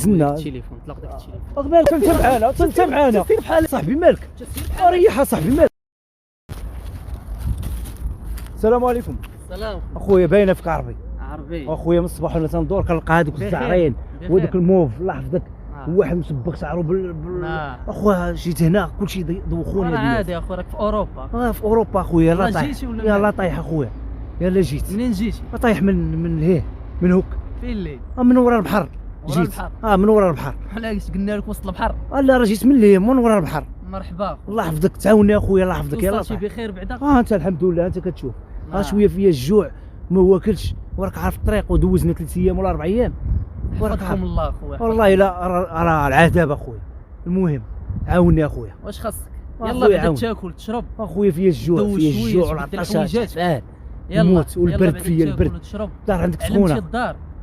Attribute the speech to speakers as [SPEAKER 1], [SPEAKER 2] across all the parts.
[SPEAKER 1] زنا
[SPEAKER 2] التليفون طلق داك التليفون
[SPEAKER 1] مالك انت معانا بحال صاحبي مالك ريح صاحبي مالك. السلام عليكم.
[SPEAKER 2] السلام
[SPEAKER 1] اخويا باينه فيك عربي اخويا من الصباح وانا تندور كنلقى هذوك الزعرين وذاك الموف الله يحفظك واحد مسبق شعرو اخويا جيت هنا كلشي دوخوني
[SPEAKER 2] انا عادي اخويا راك في اوروبا
[SPEAKER 1] في اوروبا اخويا يلاه طايح يلاه طايح اخويا يلا جيت
[SPEAKER 2] منين جيتي؟
[SPEAKER 1] طايح من هيه من هوك
[SPEAKER 2] فين اللي؟
[SPEAKER 1] من ورا البحر جيت من ورا البحر.
[SPEAKER 2] علاش قلنا لك وسط البحر؟
[SPEAKER 1] لا راه جيت من ليه من ورا البحر.
[SPEAKER 2] مرحبا
[SPEAKER 1] الله يحفظك تعاوني اخويا الله يحفظك يلاه
[SPEAKER 2] طايح بخير بعدا.
[SPEAKER 1] انت الحمد لله انت كتشوف شويه فيا الجوع ما واكلش وراك عارف الطريق ودوزنا 3 ايام ولا 4 ايام
[SPEAKER 2] وراك عارف الله اخويا
[SPEAKER 1] والله لا راه العذاب اخويا. المهم عاوني اخويا
[SPEAKER 2] واش خاصك؟ يلا بدا تاكل تشرب
[SPEAKER 1] اخويا فيا الجوع والعطش يلا والبرد فيا البرد الدار عندك سخونه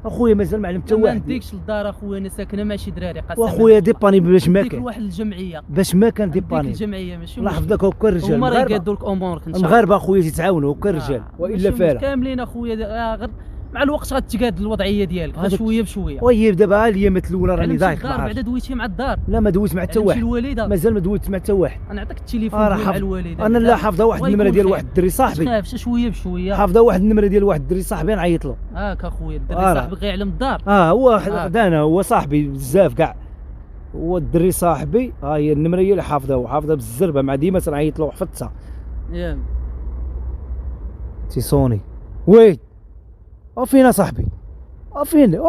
[SPEAKER 1] اخويا مازال ما علم حتى واحد.
[SPEAKER 2] ما نديكش للدار اخويا انا ساكنه مع شي دراري قسما
[SPEAKER 1] واخويا ديباني باش ما كان
[SPEAKER 2] واحد الجمعيه
[SPEAKER 1] باش ما كان ديباني
[SPEAKER 2] الجمعيه ماشي
[SPEAKER 1] الله يحفظك هكا الرجال
[SPEAKER 2] هما راه يقادوا لك امورك ان شاء الله
[SPEAKER 1] المغاربه اخويا تيتعاونوا هكا الرجال والا فالا
[SPEAKER 2] كاملين اخويا غير مع الوقت غتجاد الوضعيه ديالك بشويه بشويه.
[SPEAKER 1] وي دابا الايامات الاولى راني ضايق
[SPEAKER 2] بعدا دويتي مع الدار؟
[SPEAKER 1] لا ما دويت مع حتى واحد مازال ما دويت مع حتى واحد.
[SPEAKER 2] انا نعطيك التليفون مع الوالده
[SPEAKER 1] انا لا حافظه واحد النمره ديال واحد الدري صاحبي
[SPEAKER 2] ما تخافش شويه بشويه
[SPEAKER 1] حافظه واحد النمره ديال واحد الدري صاحبي نعيط له
[SPEAKER 2] هاك اخويا الدري صاحبك غيعلم الدار
[SPEAKER 1] هو واحد دانا هو صاحبي بزاف كاع هو الدري صاحبي هي النمره هي اللي حافظها وحافظها بالزربه مع ديما تنعيط له حفظتها
[SPEAKER 2] ياك
[SPEAKER 1] تيصوني وي فين صاحبي فين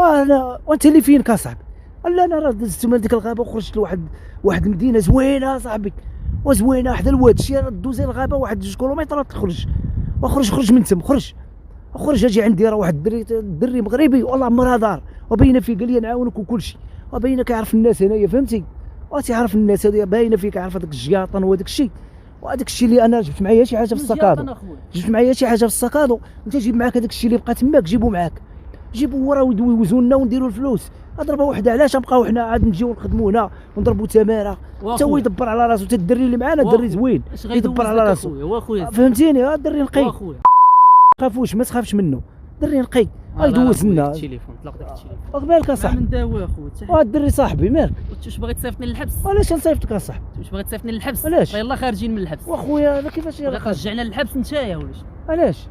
[SPEAKER 1] وانت اللي فينك اصاحبي؟ لا انا راه دزت من ديك الغابه وخرجت لواحد المدينه زوينه صاحبي وزوينه حدا الواد شي دوزي الغابه واحد 2 كيلومترات خرج من تم خرج اجي عندي راه واحد الدري مغربي والله مرا دار وباينه فيه قال لي نعاونك وكلشي وباينه كيعرف الناس هنايا فهمتي وتيعرف الناس هذه باينه فيه كيعرف هذاك الجياطن وهذاك الشيء وهذاك الشيء اللي انا جبت معايا شي حاجه في السكادو انت جيب معاك هذاك الشيء اللي بقى تماك جيبو معاك جيبوا ورا ويدوزوا لنا ونديروا الفلوس ضربه وحده علاش نبقاو حنا عاد نجيو نخدموا هنا ونضربوا تماره حتى هو يدبر على راسو حتى الدري اللي معانا دري زوين يدبر على راسو فهمتيني الدري نقي خافوش ما تخافش منه دري نقي يدوز لنا
[SPEAKER 2] التليفون طلق داك التليفون
[SPEAKER 1] مالك اصاحبي
[SPEAKER 2] من داوي اخويا
[SPEAKER 1] الدري صاحبي مالك
[SPEAKER 2] واش باغي تصيفطني للحبس
[SPEAKER 1] علاش نصيفطك اصاحبي
[SPEAKER 2] واش باغي تصيفطني للحبس
[SPEAKER 1] علاش
[SPEAKER 2] يلا خارجين من الحبس
[SPEAKER 1] واخويا انا كيفاش
[SPEAKER 2] رجعنا للحبس نتايا ولاش
[SPEAKER 1] علاش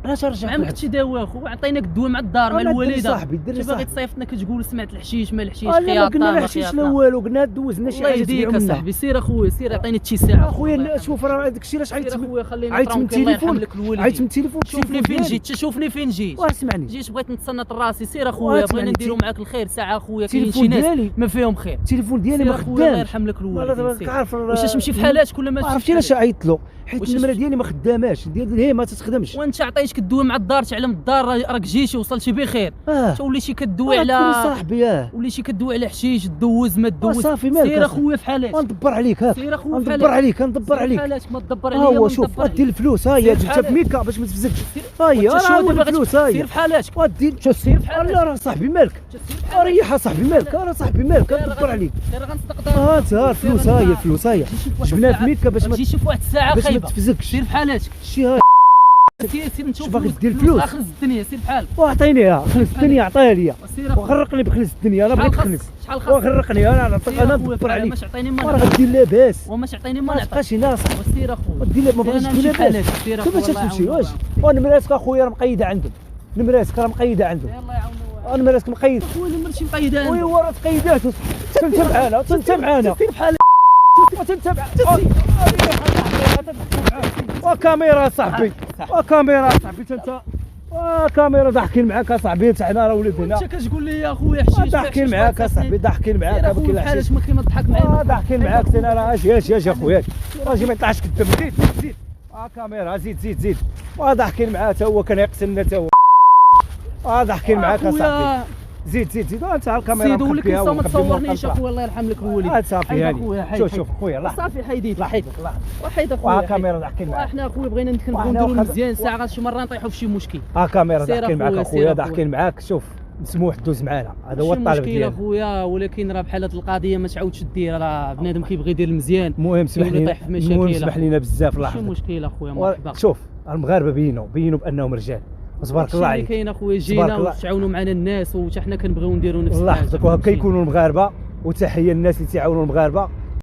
[SPEAKER 2] علاش رجعت ما عمرك تداوي اخو عطيناك الدواء مع الدار مع الوالده
[SPEAKER 1] صاحبي الدري
[SPEAKER 2] باغي تصيفطنا كتقول سمعت الحشيش ما الحشيش
[SPEAKER 1] خياطه قلنا لا الحشيش لا والو قلنا دوزنا شي حاجه
[SPEAKER 2] تبيعوا لنا صاحبي سير اخويا سير عطيني التيسير
[SPEAKER 1] اخويا شوف راه داك الشيء علاش عيطت
[SPEAKER 2] اخويا خليني
[SPEAKER 1] عيطت من التليفون عيطت من التليفون
[SPEAKER 2] شوفني فين جيت شوفني فين جيت
[SPEAKER 1] واسمعني
[SPEAKER 2] جيت بغيت نتصنت راسي سير اخويا بغينا نديروا معاك الخير ساعه اخويا كاين شي ناس ما فيهم خير
[SPEAKER 1] التليفون ديالي ما خدامش
[SPEAKER 2] الله يرحم لك الوالد واش تمشي في حالاتك ولا ما
[SPEAKER 1] عرفتي علاش عيطت له حيت النمره ديالي ما خداماش هي ما تتخدمش
[SPEAKER 2] وانت عطيتك الدواء مع الدار تعلم الدار راك جيتي وصلتي بخير توليتي كدوي على
[SPEAKER 1] صاحبي
[SPEAKER 2] وليتي كدوي على حشيش دوز ما دوز
[SPEAKER 1] سير
[SPEAKER 2] اخويا في حالاتك
[SPEAKER 1] ندبر عليك
[SPEAKER 2] سير اخويا
[SPEAKER 1] ندبر عليك ندبر عليك
[SPEAKER 2] حالاتك ما تدبر عليا
[SPEAKER 1] هو شوف ادي الفلوس هي جبتها في ميكا باش ما تفزكش راه الفلوس
[SPEAKER 2] سير في حالاتك
[SPEAKER 1] ودي سير في حالاتك لا راه صاحبي مالك ريح صاحبي مالك راه صاحبي مالك ندبر عليك
[SPEAKER 2] سير غنصدق
[SPEAKER 1] انت الفلوس الفلوس جبناها في ميكا باش ما
[SPEAKER 2] تجي شوف واحد الساعه خايبه
[SPEAKER 1] باش ما تفزكش
[SPEAKER 2] سير في حالاتك
[SPEAKER 1] شي
[SPEAKER 2] سير نشوف
[SPEAKER 1] باغي دير الفلوس
[SPEAKER 2] خلص الدنيا سير بحال
[SPEAKER 1] وعطينيها خلص الدنيا عطيها ليا وغرقني بخلص الدنيا انا بغيت نخلص
[SPEAKER 2] شحال خلص
[SPEAKER 1] وغرقني انا نعطيك انا ندبر عليك
[SPEAKER 2] ماش عطيني ما
[SPEAKER 1] راه غدير لاباس
[SPEAKER 2] وماش عطيني ما
[SPEAKER 1] نعطيكش ناصح
[SPEAKER 2] سير اخويا
[SPEAKER 1] دير ما بغيتش تجي لاباس كيفاش تمشي واش ونمراتك اخويا راه مقيده عندهم نمراتك راه مقيده عندهم
[SPEAKER 2] يلا يعاونوا
[SPEAKER 1] نمراتك مقيده
[SPEAKER 2] خويا نمرتي مقيده
[SPEAKER 1] وي وراه تقيدات انت معانا انت معانا
[SPEAKER 2] سير بحال
[SPEAKER 1] انت وكاميرا صاحبي وكاميرا صاحبي انت كاميرا ضاحكين معاك اصاحبي انت حنا راه ولد هنا
[SPEAKER 2] انت كتقول لي يا خويا حشيش
[SPEAKER 1] ضاحكين معاك اصاحبي ضاحكين معاك
[SPEAKER 2] باكي الحشيش ما كيما تضحك معايا
[SPEAKER 1] ضاحكين معاك انا راه اجي اخويا راجي ما يطلعش كدب زيد كاميرا زيد ضاحكين معاه حتى هو كان يقتلنا حتى هو ضاحكين معاك اصاحبي زيد انت على الكاميرا
[SPEAKER 2] سيدو ولكن ما تصورنيش اخويا الله يرحم لك الوالد
[SPEAKER 1] صافي هاني شوف خويا الله
[SPEAKER 2] صافي حيديت
[SPEAKER 1] حيد
[SPEAKER 2] اخويا
[SPEAKER 1] الكاميرا ضاحكين معاك
[SPEAKER 2] احنا اخويا بغينا نديروا مزيان ساعه شي مره نطيحوا في شي مشكل
[SPEAKER 1] كاميرا ضاحكين معاك اخويا ضاحكين معاك شوف مسموح دوز معانا هذا هو الطلب ديالنا
[SPEAKER 2] مشكل اخويا ولكن راه بحال هذه القضيه ما تعاودش دير راه بنادم كيبغي يدير المزيان
[SPEAKER 1] المهم سمح لينا بزاف الله
[SPEAKER 2] يحفظك ماشي مشكل اخويا مرحبا
[SPEAKER 1] شوف المغاربه بينوا بانهم رجال تبارك الله
[SPEAKER 2] اللي
[SPEAKER 1] عليك.
[SPEAKER 2] كاين اخويا،
[SPEAKER 1] تبارك
[SPEAKER 2] جينا
[SPEAKER 1] الله.
[SPEAKER 2] وتعاونوا معنا الناس، وحتى حنا كنبغيو نديروا نفس
[SPEAKER 1] الله
[SPEAKER 2] الحاجه.
[SPEAKER 1] يحفظك، وهكا
[SPEAKER 2] فهمتيني؟
[SPEAKER 1] يكونوا المغاربه، وتحيه للناس اللي تيعاونوا المغاربه.